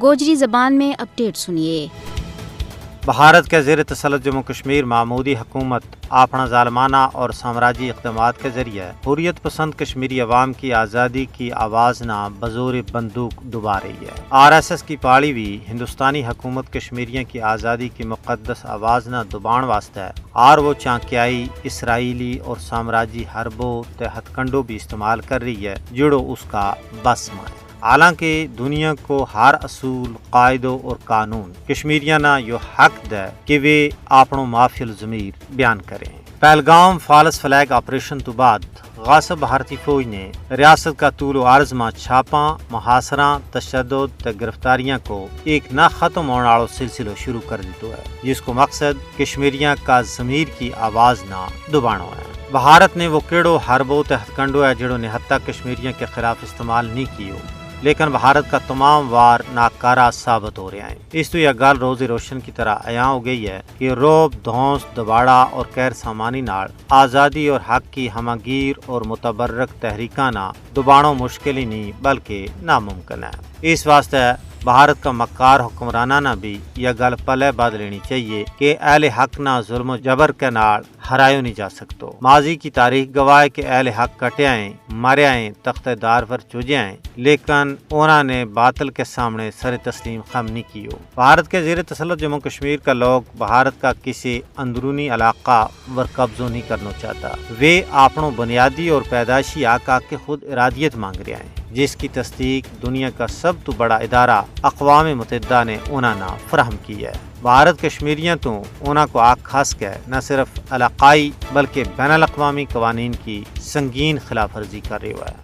گوجری زبان میں اپڈیٹ سنیے۔ بھارت کے زیر تسلط جموں کشمیر معمودی حکومت اپنا ظالمانہ اور سامراجی اقدامات کے ذریعے حریت پسند کشمیری عوام کی آزادی کی آواز نہ بزور بندوق دبا رہی ہے۔ RSS کی پاڑی بھی ہندوستانی حکومت کشمیریوں کی آزادی کی مقدس آواز نہ دبان واسطہ ہے اور وہ چانکیائی اسرائیلی اور سامراجی حربوں ہتھ کنڈوں بھی استعمال کر رہی ہے جڑو اس کا بس میں ہے۔ حالانکہ دنیا کو ہر اصول قاعدوں اور قانون کشمیریاں نہ یہ حق دے کہ وہ اپنو معافی الضمیر بیان کریں۔ پہلگام فالس فلیگ آپریشن تو بعد غاصب بھارتی فوج نے ریاست کا طول و عرض میں چھاپاں محاصرہ تشدد تے گرفتاریاں کو ایک نہ ختم ہونے والا سلسلہ شروع کر دیتا ہے جس کو مقصد کشمیریاں کا ضمیر کی آواز نہ دبانا ہے۔ بھارت نے وہ کیڑو حربوں تے ہتھ کنڈوں ہے جڑوں نے حتیٰ کشمیریوں کے خلاف استعمال نہیں کیو، لیکن بھارت کا تمام وار ناکارہ ثابت ہو رہے ہیں۔ اس تو یہ گل روز روشن کی طرح عیاں ہو گئی ہے کہ روب دھونس دباڑا اور غیر سامانی نال آزادی اور حق کی ہماگیر اور متبرک تحریکاں نہ دباڑوں مشکل ہی نہیں بلکہ ناممکن ہے۔ اس واسطے بھارت کا مکار حکمرانہ نہ بھی یہ گل پلے باد لینی چاہیے کہ اہل حق نہ ظلم و جبر کے نال ہرایو نہیں جا سکتو۔ ماضی کی تاریخ گواہ ہے کہ اہل حق کٹے آئیں مرے آئیں تخت دار پر چوجے آئیں لیکن انہوں نے باطل کے سامنے سر تسلیم خم نہیں کیو۔ بھارت کے زیر تسلط جموں کشمیر کا لوگ بھارت کا کسی اندرونی علاقہ ور قبضہ نہیں کرنا چاہتا، وہ اپنوں بنیادی اور پیدائشی آقا کے خود ارادیت مانگ رہے ہیں جس کی تصدیق دنیا کا سب تو بڑا ادارہ اقوام متحدہ نے انہوں نے فراہم کی ہے۔ بھارت کشمیریوں تو انہوں کو آگ کھاس کے نہ صرف علاقائی بلکہ بین الاقوامی قوانین کی سنگین خلاف ورزی کر رہا ہے۔